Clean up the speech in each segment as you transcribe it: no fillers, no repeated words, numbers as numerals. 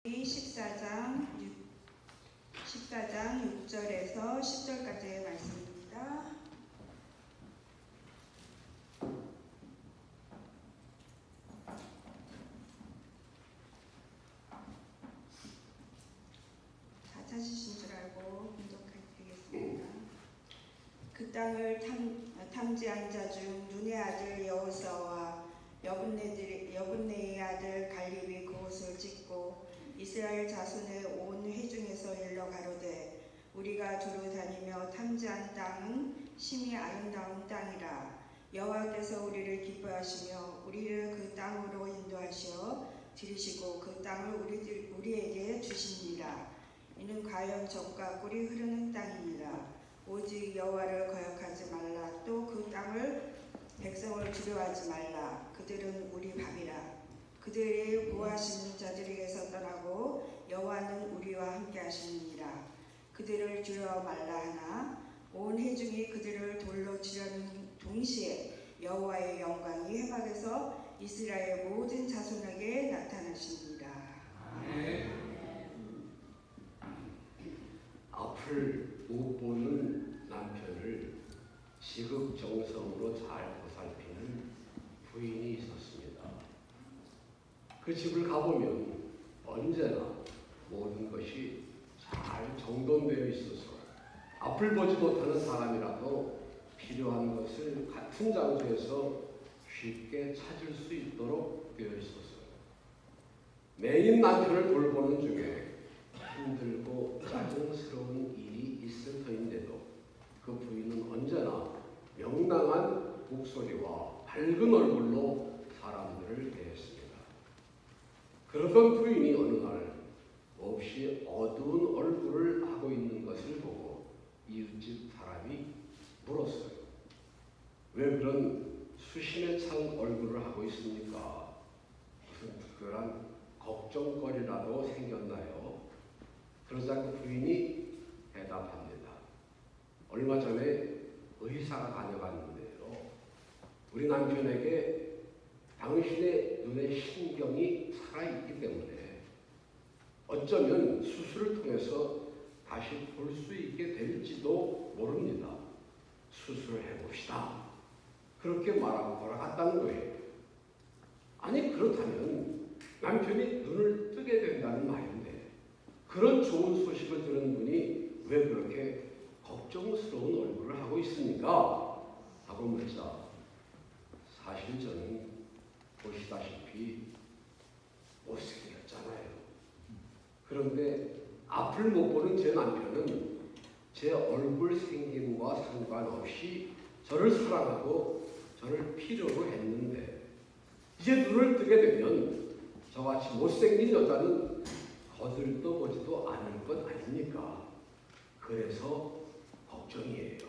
14장 6절에서 10절까지의 말씀입니다. 다 찾으신 줄 알고 공독하겠습니다. 그 땅을 탐지한 자 중 눈의 아들 여호사와 여분네의 아들 갈렙이 그곳을 찍고 이스라엘 자손의 온 회중에서 일러 가로되 우리가 두루 다니며 탐지한 땅은 심히 아름다운 땅이라. 여호와께서 우리를 기뻐하시며 우리를 그 땅으로 인도하시어 들이시고 그 땅을 우리에게 주시니라. 이는 과연 젖과 꿀이 흐르는 땅이니라. 오직 여호와를 거역하지 말라. 또 그 땅을 백성을 두려워하지 말라. 그들은 우리 밥이라. 그들의 구하시는 자들에게서 떠나고 여호와는 우리와 함께 하시느니라. 그들을 두려워 말라 하나 온 회중이 그들을 돌로 치려는 동시에 여호와의 영광이 회막에서 이스라엘 모든 자손에게 나타나시니라. 아멘. 앞을 못 보는 남편을 지극정성으로 잘 보살피는 부인이 있었습니다. 그 집을 가보면 언제나 모든 것이 잘 정돈되어 있어서 앞을 보지 못하는 사람이라도 필요한 것을 같은 장소에서 쉽게 찾을 수 있도록 되어 있었어요. 매인 남편을 돌보는 중에 힘들고 짜증스러운 일이 있을 터인데도 그 부인은 언제나 명랑한 목소리와 밝은 얼굴로 사람들을 대했습니다. 그러던 부인이 어느 날 몹시 어두운 얼굴을 하고 있는 것을 보고 이웃집 사람이 물었어요. 왜 그런 수심에 찬 얼굴을 하고 있습니까? 무슨 특별한 걱정거리라도 생겼나요? 그러자 그 부인이 대답합니다. 얼마 전에 의사가 다녀갔는데요. 우리 남편에게 당신의 눈의 신경이 살아있기 때문에 어쩌면 수술을 통해서 다시 볼 수 있게 될지도 모릅니다. 수술을 해봅시다. 그렇게 말하고 돌아갔다는 거예요. 아니 그렇다면 남편이 눈을 뜨게 된다는 말인데 그런 좋은 소식을 들은 분이 왜 그렇게 걱정스러운 얼굴을 하고 있습니까? 하고 묻자 사실 저는 보시다시피 못생겼잖아요. 그런데 앞을 못 보는 제 남편은 제 얼굴 생김과 상관없이 저를 사랑하고 저를 필요로 했는데 이제 눈을 뜨게 되면 저같이 못생긴 여자는 거들떠 보지도 않을 것 아닙니까? 그래서 걱정이에요.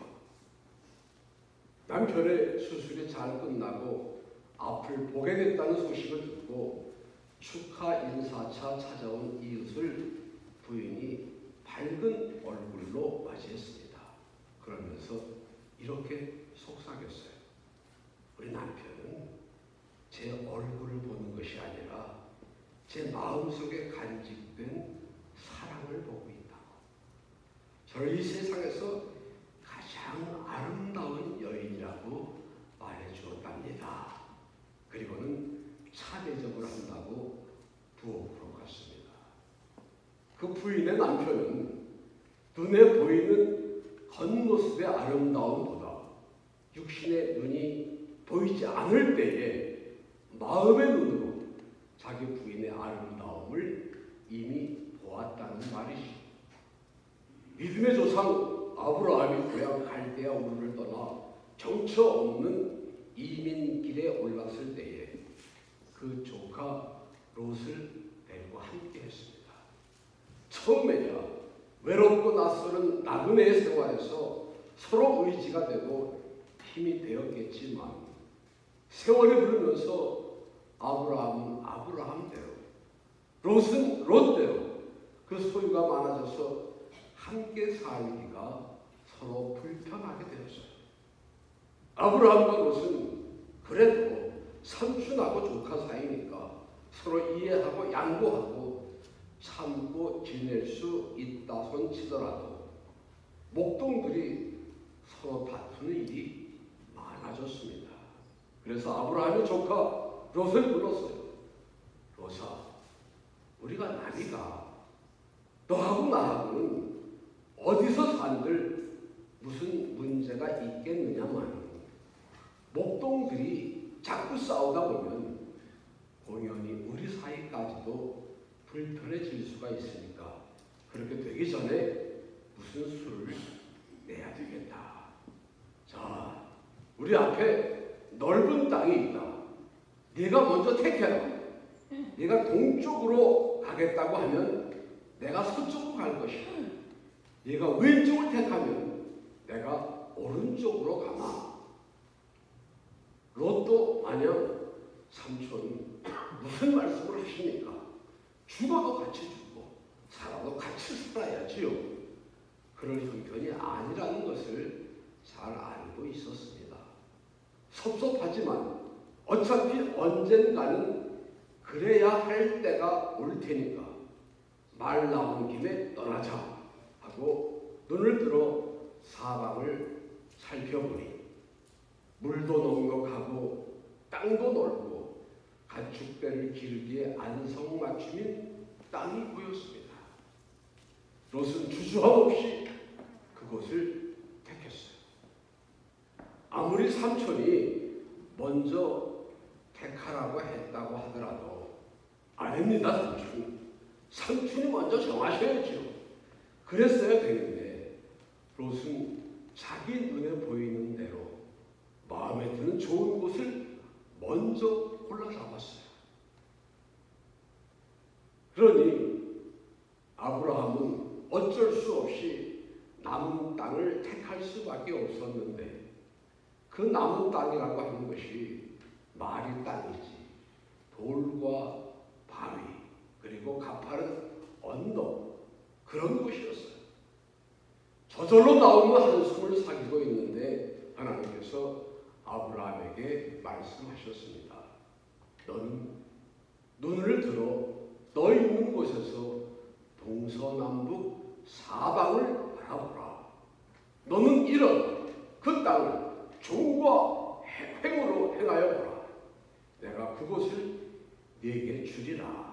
남편의 수술이 잘 끝나고 앞을 보게 됐다는 소식을 듣고 축하 인사차 찾아온 이웃을 부인이 밝은 얼굴로 맞이했습니다. 그러면서 이렇게 속삭였어요. 우리 남편은 제 얼굴을 보는 것이 아니라 제 마음속에 간직된 사랑을 보고 있다고. 저를 이 세상에서 가장 아름다운 여인이라고 말해주었답니다. 그리고는 차 대접을 한다고 부엌으로 갔습니다. 그 부인의 남편은 눈에 보이는 겉모습의 아름다움보다 육신의 눈이 보이지 않을 때에 마음의 눈으로 자기 부인의 아름다움을 이미 보았다는 말이죠. 믿음의 조상 아브라함이 고향 갈대아 우르를 떠나 정처 없는 이민길에 올랐을 때에 그 조카 롯을 데리고 함께 했습니다. 처음에야 외롭고 낯설은 나그네의 생활에서 서로 의지가 되고 힘이 되었겠지만 세월이 흐르면서 아브라함은 아브라함대로 롯은 롯대로 그 소유가 많아져서 함께 살기가 서로 불편하게 되었어요. 아브라함과 롯은 그래도 삼촌하고 조카 사이니까 서로 이해하고 양보하고 참고 지낼 수 있다손 치더라도 목동들이 서로 다투는 일이 많아졌습니다. 그래서 아브라함의 조카 롯을 불렀어요. 롯아, 우리가 남이가 너하고 나하고는 어디서 산들 무슨 문제가 있겠느냐만 목동들이 자꾸 싸우다 보면 공연히 우리 사이까지도 불편해질 수가 있으니까 그렇게 되기 전에 무슨 수를 내야 되겠다. 자, 우리 앞에 넓은 땅이 있다. 네가 먼저 택해라. 네가 동쪽으로 가겠다고 하면 내가 서쪽으로 갈 것이다. 네가 왼쪽을 택하면 내가 오른쪽으로 가마. 롯도 마냥 삼촌 무슨 말씀을 하십니까? 죽어도 같이 죽고 살아도 같이 살아야지요. 그럴 형편이 아니라는 것을 잘 알고 있었습니다. 섭섭하지만 어차피 언젠가는 그래야 할 때가 올 테니까 말 나온 김에 떠나자 하고 눈을 들어 사방을 살펴보니 물도 넉넉하고 땅도 넓고 가축배를 기르기에 안성맞춤인 땅이 보였습니다. 롯은 주저함 없이 그곳을 택했어요. 아무리 삼촌이 먼저 택하라고 했다고 하더라도 아닙니다, 삼촌이 먼저 정하셔야죠. 그랬어야 되는데 롯은 자기 눈에 보이는 대로 마음에 드는 좋은 곳을 먼저 골라 잡았어요. 그러니 아브라함은 어쩔 수 없이 남은 땅을 택할 수밖에 없었는데 그 남은 땅이라고 하는 것이 말이 땅이지 돌과 바위 그리고 가파른 언덕 그런 곳이었어요. 저절로 나오는 한숨을 사귀고 있는데 하나님께서 아브라함에게 말씀하셨습니다. 너는 눈을 들어 너 있는 곳에서 동서남북 사방을 바라보라. 너는 이런 그 땅을 종과 횡으로 행하여 보라. 내가 그곳을 네게 주리라.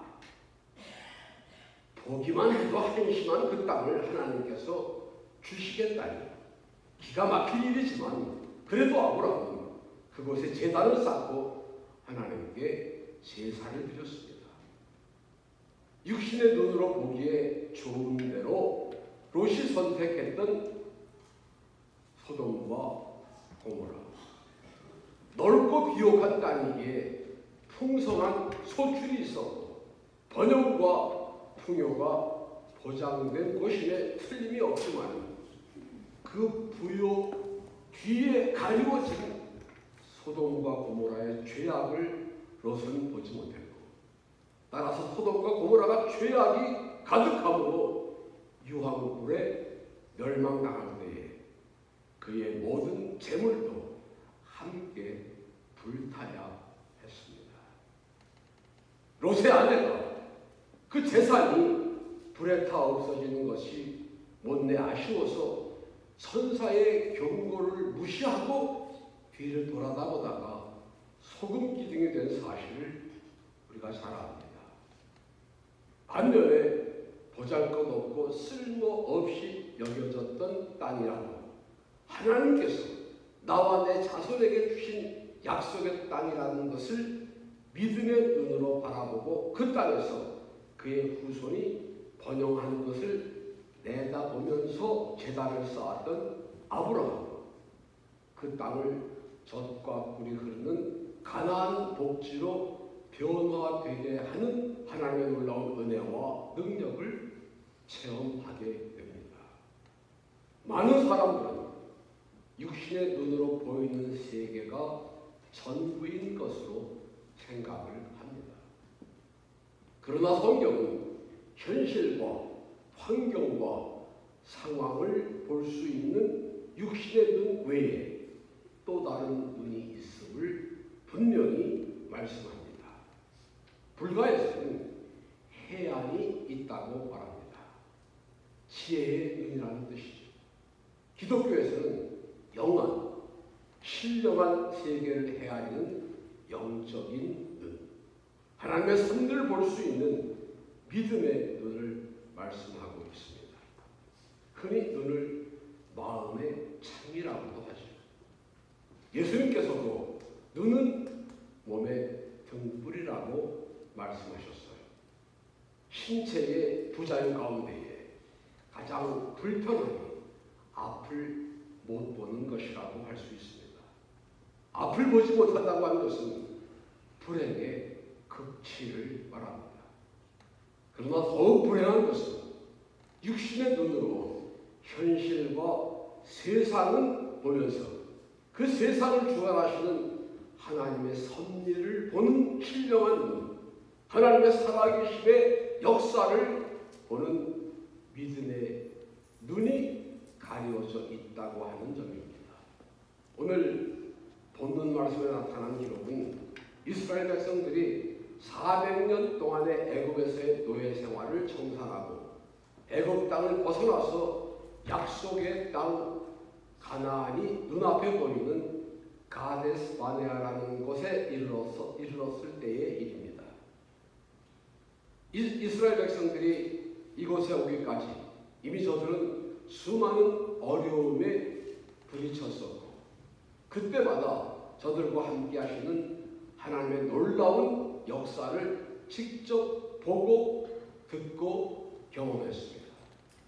보기만 해도 한심한 그 땅을 하나님께서 주시겠다니 기가 막힐 일이지만 그래도 아브라함은 그곳에 제단을 쌓고 하나님께 제사를 드렸습니다. 육신의 눈으로 보기에 좋은 대로 롯이 선택했던 소돔과 고모라 넓고 비옥한 땅이기에 풍성한 소출이 있었고 번영과 풍요가 보장된 곳임에 틀림이 없지만 그 부요 뒤에 가리워진 소돔과 고모라의 죄악을 롯은 보지 못했고 따라서 소돔과 고모라가 죄악이 가득함으로 유황불에 멸망당할 때에 그의 모든 재물도 함께 불타야 했습니다. 롯의 아내가 그 재산이 불에 타 없어지는 것이 못내 아쉬워서 천사의 경고를 무시하고 뒤를 돌아다보다가 소금 기둥이 된 사실을 우리가 잘 압니다. 반면에 보잘것없고 쓸모없이 여겨졌던 땅이라도 하나님께서 나와 내 자손에게 주신 약속의 땅이라는 것을 믿음의 눈으로 바라보고 그 땅에서 그의 후손이 번영하는 것을 내다보면서 제단을 쌓았던 아브라함, 그 땅을 젖과 꿀이 흐르는 가나안 복지로 변화되게 하는 하나님의 놀라운 은혜와 능력을 체험하게 됩니다. 많은 사람들은 육신의 눈으로 보이는 세계가 전부인 것으로 생각을 합니다. 그러나 성경은 현실과 환경과 상황을 볼 수 있는 육신의 눈 외에 또 다른 눈이 있음을 분명히 말씀합니다. 불가에서는 해안이 있다고 말합니다. 지혜의 눈이라는 뜻이죠. 기독교에서는 영원, 신령한 세계를 헤아리는 영적인 눈, 하나님의 선들을 볼 수 있는 믿음의 눈을 말씀하고 있습니다. 흔히 눈을 마음의 창이라고도 하죠. 예수님께서도 눈은 몸의 등불이라고 말씀하셨어요. 신체의 부자유 가운데에 가장 불편하게 앞을 못 보는 것이라고 할 수 있습니다. 앞을 보지 못한다고 하는 것은 불행의 극치를 말합니다. 그러나 더욱 불행한 것은 육신의 눈으로 현실과 세상은 보면서 그 세상을 주관하시는 하나님의 섭리를 보는 신령한 눈, 하나님의 살아계심의 역사를 보는 믿음의 눈이 가려져 있다고 하는 점입니다. 오늘 본문 말씀에 나타난 기록은 이스라엘 백성들이 400년 동안의 애굽에서의 노예 생활을 청산하고 애굽 땅을 벗어나서 약속의 땅 가나안이 눈앞에 보이는 가데스 바네아라는 곳에 이르렀을 때의 일입니다. 이스라엘 백성들이 이곳에 오기까지 이미 저들은 수많은 어려움에 부딪혔었고 그때마다 저들과 함께 하시는 하나님의 놀라운 역사를 직접 보고 듣고 경험했습니다.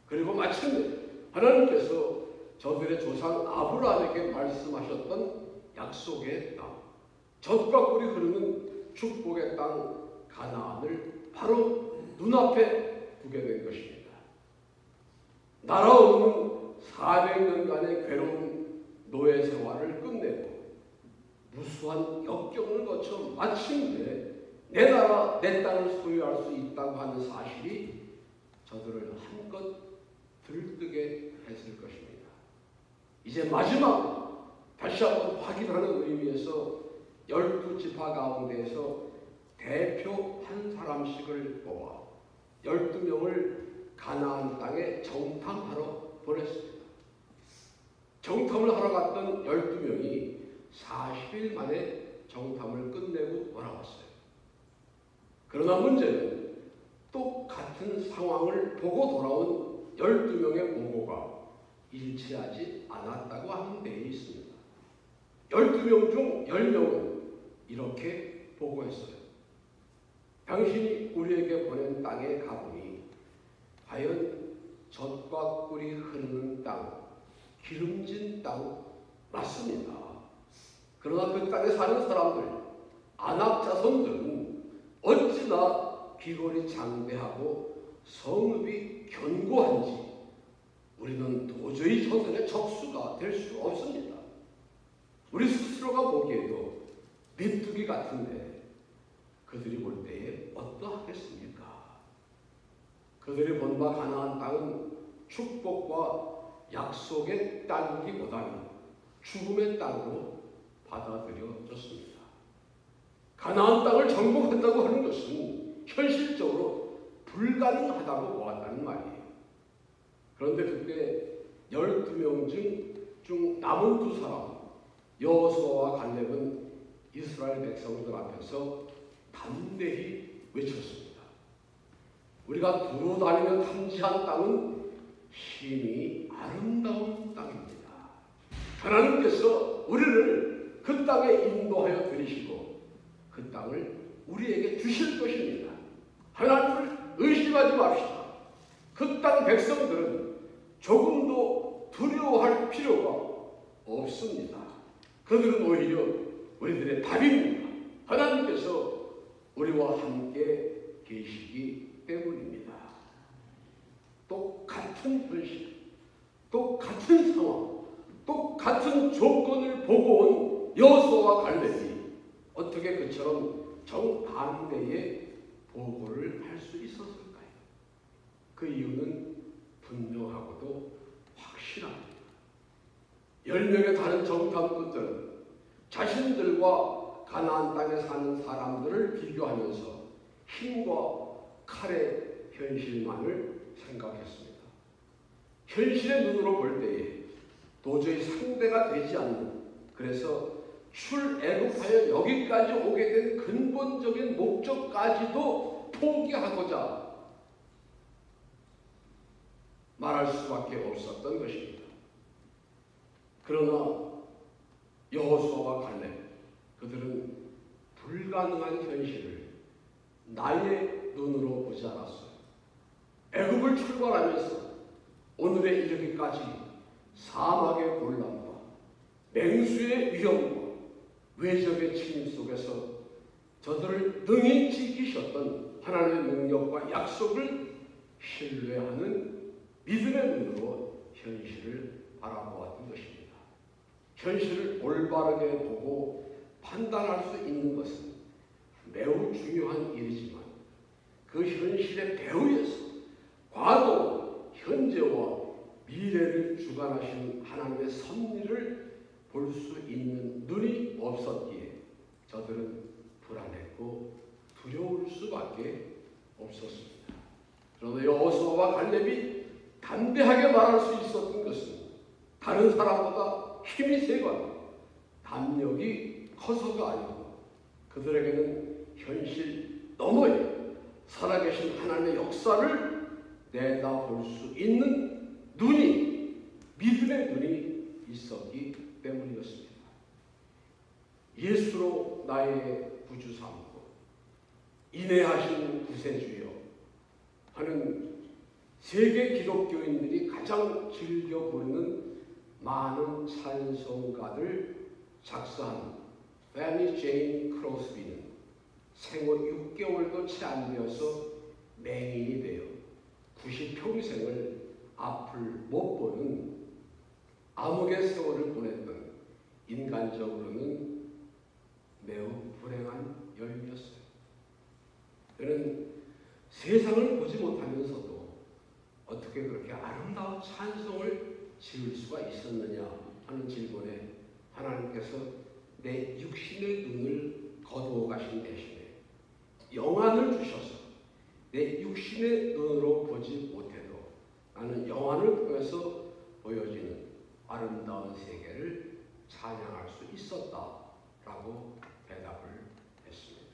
그리고 마침내 하나님께서 저들의 조상 아브라함에게 말씀하셨던 약속의 땅, 젖과 꿀이 흐르는 축복의 땅 가나안을 바로 눈앞에 두게 된 것입니다. 날아오는 400년간의 괴로운 노예 생활을 끝내고 무수한 역경을 거쳐 마침내 내 나라, 내 땅을 소유할 수 있다고 하는 사실이 저들을 한껏 들뜨게 했을 것입니다. 이제 마지막 다시 한번 확인하는 의미에서 12지파 가운데에서 대표 한 사람씩을 뽑아 12명을 가나안 땅에 정탐하러 보냈습니다. 정탐을 하러 갔던 12명이 40일 만에 정탐을 끝내고 돌아왔어요. 그러나 문제는 똑같은 상황을 보고 돌아온 12명의 보고가 일치하지 않았다고 하는 데에 있습니다. 12명 중 10명은 이렇게 보고했어요. 당신이 우리에게 보낸 땅에 가보니 과연 젖과 꿀이 흐르는 땅, 기름진 땅 맞습니다. 그러나 그 땅에 사는 사람들, 아낙 자손들은 어찌나 귀골이 장대하고 성읍이 견고한지 우리는 도저히 저들의 적수가 될 수 없습니다. 우리 스스로가 보기에도 메뚜기 같은데 그들이 볼 때에 어떠하겠습니까? 그들이 본 바 가나안 땅은 축복과 약속의 땅이기보다는 죽음의 땅으로 받아들여졌습니다. 가나안 땅을 정복한다고 하는 것은 현실적으로 불가능하다고 보았다는 말이에요. 그런데 그때 12명 중 남은 두 사람 여호수아와 갈렙은 이스라엘 백성들 앞에서 담대히 외쳤습니다. 우리가 두루 다니며 탐지한 땅은 심히 아름다운 땅입니다. 하나님께서 우리를 그 땅에 인도하여 들이시고 그 땅을 우리에게 주실 것입니다. 하나님을 의심하지 맙시다. 그 땅 백성들은 조금도 두려워할 필요가 없습니다. 그들은 오히려 우리들의 답입니다. 하나님께서 우리와 함께 계시기 때문입니다. 똑같은 현실, 똑같은 상황, 똑같은 조건을 보고 온 여호수아와 갈렙이 어떻게 그처럼 정반대의 보고를 할 수 있었을까요? 그 이유는 분명하고도 확실합니다. 10명의 다른 정탐꾼들은 자신들과 가나안 땅에 사는 사람들을 비교하면서 힘과 칼의 현실만을 생각했습니다. 현실의 눈으로 볼 때에 도저히 상대가 되지 않는, 그래서 출애굽하여 여기까지 오게 된 근본적인 목적까지도 포기하고자 말할 수밖에 없었던 것입니다. 그러나 여호수아와 갈렙, 그들은 불가능한 현실을 나의 눈으로 보지 않았어요. 애굽을 출발하면서 오늘에 이르기까지 사막의 곤란과 맹수의 위험과 외적의 침입 속에서 저들을 능히 지키셨던 하나님의 능력과 약속을 신뢰하는 믿음의 눈으로 현실을 바라보았던 것입니다. 현실을 올바르게 보고 판단할 수 있는 것은 매우 중요한 일이지만 그 현실의 배후에서 과거, 현재와 미래를 주관하시는 하나님의 섭리를 볼 수 있는 눈이 없었기에 저들은 불안했고 두려울 수밖에 없었습니다. 그러나 여호수아와 갈렙이 담대하게 말할 수 있었던 것은 다른 사람보다 힘이 세거나 담력이 커서가 아니고 그들에게는 현실 너머에 살아계신 하나님의 역사를 내다볼 수 있는 눈이, 믿음의 눈이 있었기 때문이었습니다. 예수로 나의 구주 삼고 인내하신 구세주여 하는 세계 기독교인들이 가장 즐겨 부르는 많은 찬송가들 작사한 패니 제인 크로스비는 생후 6개월도 채 안 되어서 맹인이 되어 90평생을 앞을 못 보는 암흑의 세월을 보냈던 인간적으로는 매우 불행한 여인이었어요. 그는 세상을 보지 못하면서도 어떻게 그렇게 아름다운 찬송을 지을 수가 있었느냐 하는 질문에 하나님께서 내 육신의 눈을 거두어 가신 대신에 영안을 주셔서 내 육신의 눈으로 보지 못해도 나는 영안을 통해서 보여지는 아름다운 세계를 찬양할 수 있었다라고 대답을 했습니다.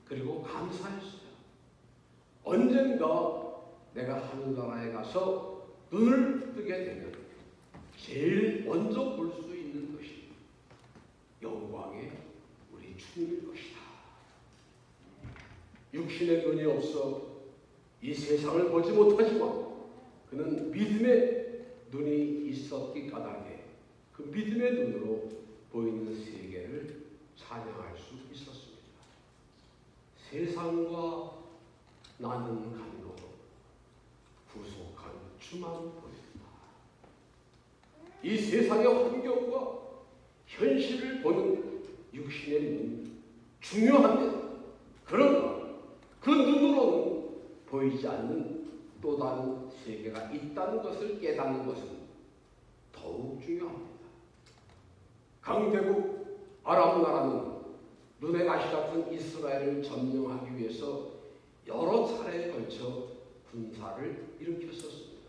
그리고 감사했어요. 언젠가 내가 하늘나라에 가서 눈을 뜨게 되면 제일 먼저 볼 수 있는 것이 영광의 우리 주님일 것이다. 육신의 눈이 없어 이 세상을 보지 못하지만 그는 믿음의 눈이 있었기 까닭에 그 믿음의 눈으로 보이는 세계를 찬양할 수 있었습니다. 세상과 나는 간도 구속한 주만 보인다. 이 세상의 환경과 현실을 보는 육신의 눈 중요합니다. 그러나 그 눈으로는 보이지 않는 또 다른 세계가 있다는 것을 깨닫는 것은 더욱 중요합니다. 강대국 아람 나라는 눈의 가시 같은 이스라엘을 점령하기 위해서 여러 차례에 걸쳐 군사를 일으켰었습니다.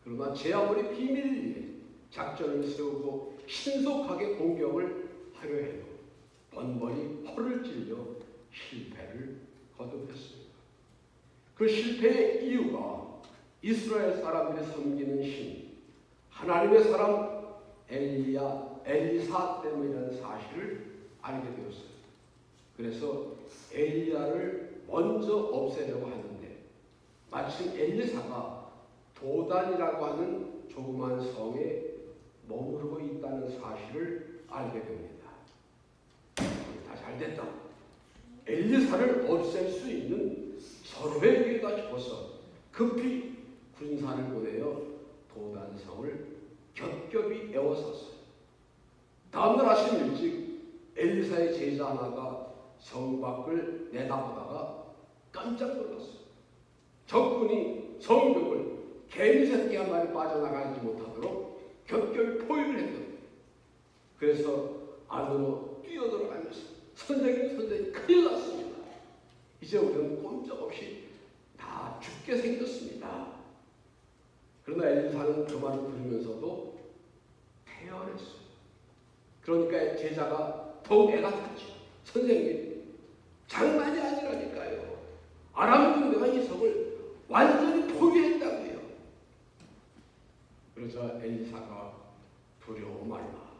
그러나 제 아무리 비밀리에 작전을 세우고 신속하게 공격을 하려 해도 번번이 허를 찔려 실패를 거듭했습니다. 그 실패의 이유가 이스라엘 사람들이 섬기는 신, 하나님의 사람 엘리사 때문이라는 사실을 알게 되었어요. 그래서 엘리야를 먼저 없애려고 하는데 마침 엘리사가 도단이라고 하는 조그만 성에 머무르고 있다는 사실을 알게 됩니다. 다 잘됐다. 엘리사를 없앨 수 있는 서로의 기회다 싶어서 급히 군사를 보내어 도단성을 겹겹이 에워쌌어요. 다음날 아침 일찍 엘리사의 제자 하나가 성 밖을 내다보다가 깜짝 놀랐어요. 적군이 성벽을 개미 새끼 한 마리 빠져나가지 못하도록 겹겹이 포위를 했거든요. 그래서 안으로 뛰어들어가면서 선생님 큰일 났습니다. 이제 우리는 꼼짝없이 다 죽게 생겼습니다. 그러나 엘리사는 그 말을 들으면서도 태연했어요. 그러니까 제자가 더욱 애가 탔죠. 선생님, 장난이 아니라니까요. 아람 군대가 이 성을 완전히 포위했다고요. 그러자 엘리사가 두려워 말라.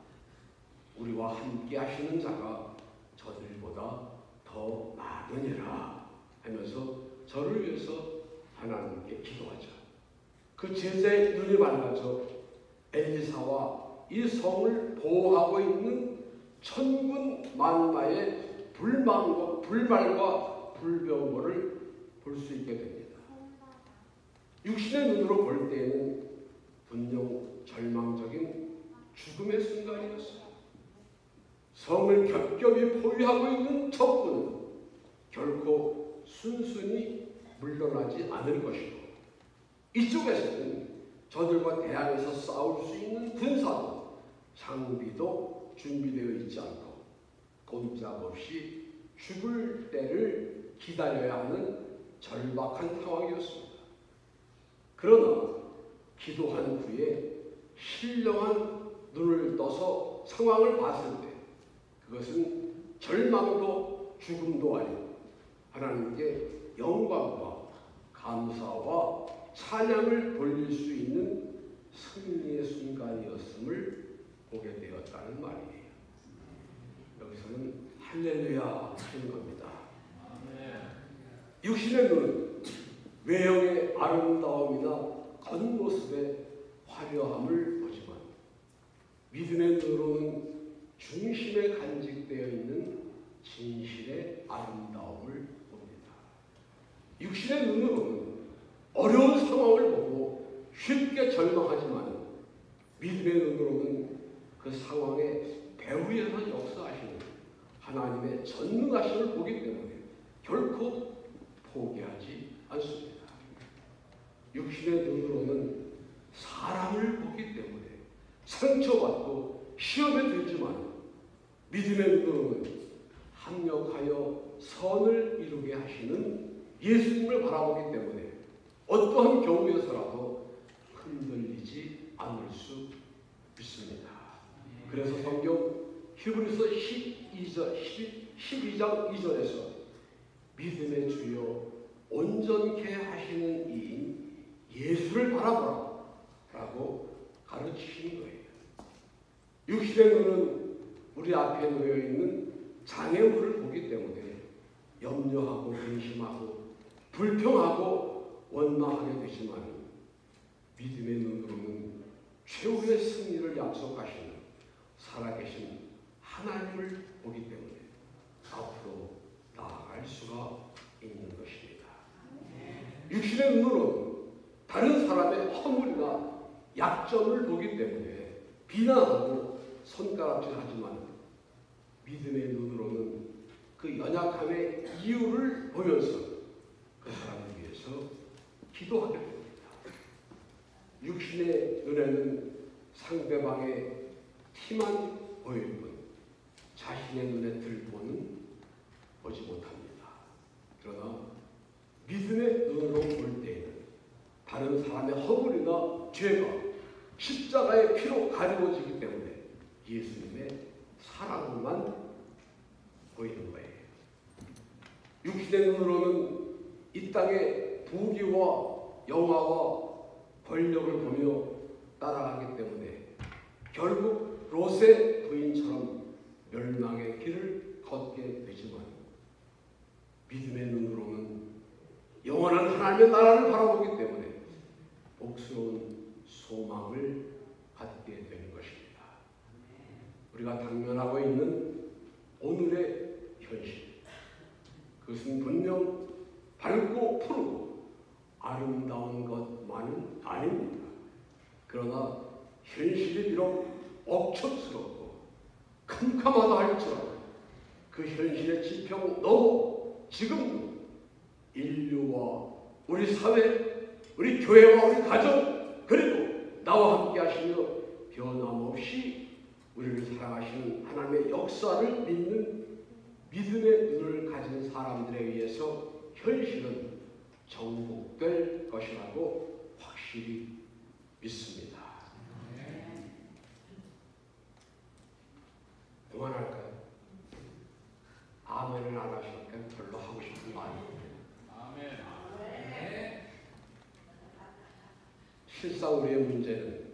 우리와 함께 하시는 자가 저들보다 더 많으니라 하면서 저를 위해서 하나님께 기도하자. 그 제자의 눈이 밝아져 엘리사와 이 성을 보호하고 있는 천군 만마의 불말과 불병거를 볼 수 있게 됩니다. 육신의 눈으로 볼 때에는 분명 절망적인 죽음의 순간이었어요. 성을 겹겹이 포위하고 있는 적군은 결코 순순히 물러나지 않을 것이고, 이쪽에서는 저들과 대항해서 싸울 수 있는 군사도 장비도 준비되어 있지 않고 꼼짝없이 죽을 때를 기다려야 하는 절박한 상황이었습니다. 그러나 기도한 후에 신령한 눈을 떠서 상황을 봤을 때 그것은 절망도 죽음도 아니고 하나님께 영광과 감사와 찬양을 돌릴 수 있는 승리의 순간이었음을 보게 되었다는 말이에요. 여기서는 할렐루야 하는 겁니다. 육신의 눈은 외형의 아름다움이나 겉모습의 화려함을 보지만 믿음의 눈으로는 중심에 간직되어 있는 진실의 아름다움을 봅니다. 육신의 눈으로는 어려운 상황을 보고 쉽게 절망하지만 믿음의 눈으로는 그 상황의 배후에서 역사하시는 하나님의 전능하심을 보기 때문에 결코 포기하지 않습니다. 육신의 눈으로는 사람을 보기 때문에 상처받고 시험에 들지만 믿음의 눈으로는 합력하여 선을 이루게 하시는 예수님을 바라보기 때문에 어떠한 경우에서라도 흔들리지 않을 수 있습니다. 그래서 성경 히브리서 12장 2절에서 믿음의 주여 온전케 하시는 이인 예수를 바라보라 라고 가르치신 거예요. 육신의 눈은 우리 앞에 놓여있는 장애물을 보기 때문에 염려하고 근심하고 불평하고 원망하게 되지만 믿음의 눈으로는 최후의 승리를 약속하시는 살아계신 하나님을 보기 때문에 앞으로 나아갈 수가 있는 것입니다. 육신의 눈으로는 다른 사람의 허물이나 약점을 보기 때문에 비난하고 손가락질하지만 믿음의 눈으로는 그 연약함의 이유를 보면서 그 사람을 위해서 기도하게 됩니다. 육신의 눈에는 상대방의 티만 보일 뿐 자신의 눈에 들보는 보지 못합니다. 그러나 믿음의 눈으로 볼 때에는 다른 사람의 허물이나 죄가 십자가의 피로 가리워지기 때문에 예수님의 사랑만 보이는 거예요. 육신의 눈으로는 이 땅의 부귀와 영화와 권력을 보며 따라가기 때문에 결국 롯의 부인처럼 멸망의 길을 걷게 되지만 믿음의 눈으로는 영원한 하나님의 나라를 바라보기 때문에 복스러운 소망을 갖게 되는 것입니다. 우리가 당면하고 있는 오늘의 현실, 그것은 분명 밝고 푸르고 아름다운 것만은 아닙니다. 그러나 현실이 비록 억척스럽고 캄캄하다 할지라도 그 현실의 지평 넘어 지금 인류와 우리 사회, 우리 교회와 우리 가정, 그리고 나와 함께 하시며 변함없이 우리를 사랑하시는 하나님의 역사를 믿는 믿음의 눈을 가진 사람들에 의해서 현실은 정복될 것이라고 확실히 믿습니다. 그만할까요? 아멘을 안 하시니까 별로 하고 싶은 거 아니에요. 실상 우리의 문제는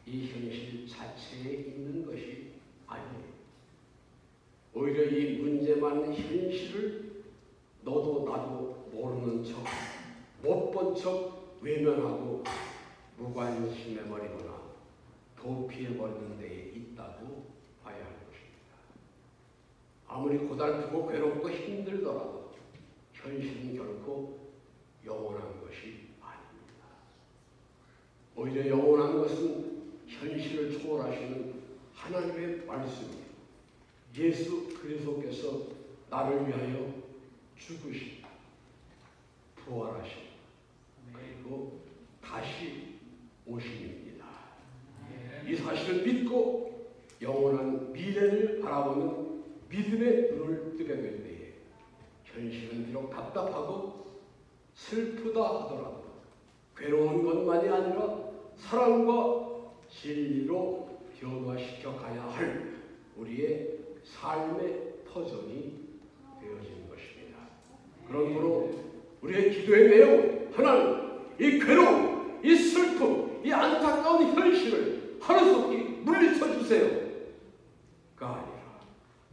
이 현실 자체에 있는 것이 아니에요. 오히려 이 문제 많은 현실을 너도 나도 모르는 척, 못 본 척 외면하고 무관심해버리거나 도피해버리는 데에 있다고 봐야 할 것입니다. 아무리 고달프고 괴롭고 힘들더라도 현실은 결코 영원한 것이 아닙니다. 오히려 영원한 것은 현실을 초월하시는 하나님의 말씀이에요. 예수 그리스도께서 나를 위하여 죽으시고 부활하시고 그리고 다시 오심입니다. 이 사실을 믿고 영원한 미래를 바라보는 믿음의 눈을 뜨게 될 때에 현실은 비록 답답하고 슬프다 하더라도 괴로운 것만이 아니라 사랑과 진리로 변화시켜 가야 할 우리의 삶의 터전이 되어지는 것입니다. 그러므로 우리의 기도의 내용은 하나님, 이 괴로움, 이 슬픔, 이 안타까운 현실을 하루속히 물리쳐 주세요가 아니라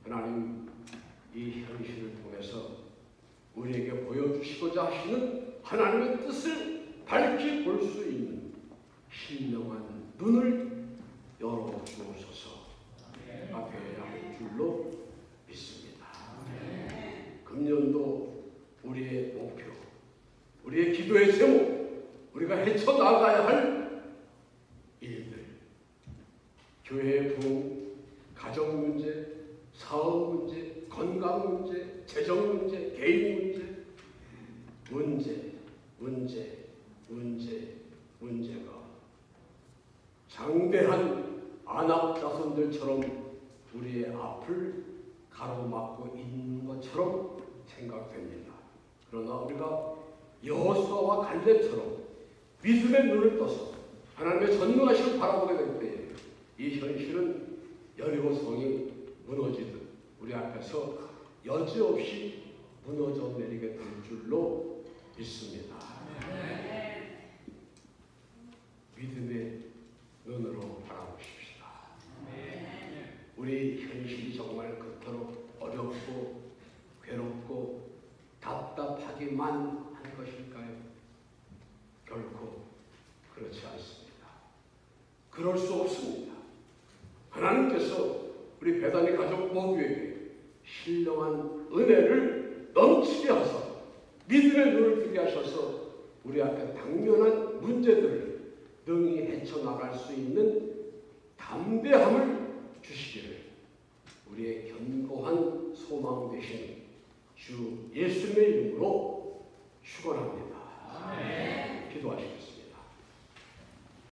하나님 이 현실을 통해서 우리에게 보여주시고자 하시는 하나님의 뜻을 밝히 볼 수 있는 신령한 눈을 열어주옵소서. 가 되어야 할 줄로 믿습니다. 금년도 우리의 목표, 우리의 기도의 제목, 우리가 헤쳐나가야 할 일들, 교회의 부흥, 가정 문제, 사업 문제, 건강 문제, 재정 문제, 개인 문제가 장대한 안악 자손들처럼 우리의 앞을 가로막고 있는 것처럼 생각됩니다. 그러나 우리가 여호수아와 갈렙처럼 믿음의 눈을 떠서 하나님의 전능하심을 바라보게 될 때에 이 현실은 여리고 성이 무너지듯 우리 앞에서 여지없이 무너져 내리게 될 줄로 믿습니다. 믿음의 눈으로 바라보십시다. 우리 현실이 정말 그토록 어렵고 괴롭고 답답하기만 한 것일까요? 결코 그렇지 않습니다. 그럴 수 없습니다. 하나님께서 우리 배단의 가족 모두에게 신령한 은혜를 넘치게 하사 믿음의 눈을 뜨게 하셔서 우리 앞에 당면한 문제들을 능히 헤쳐나갈 수 있는 담대함을 주시기를 우리의 견고한 소망 되신 주 예수님의 이름으로 축원합니다. 기도하시겠습니다.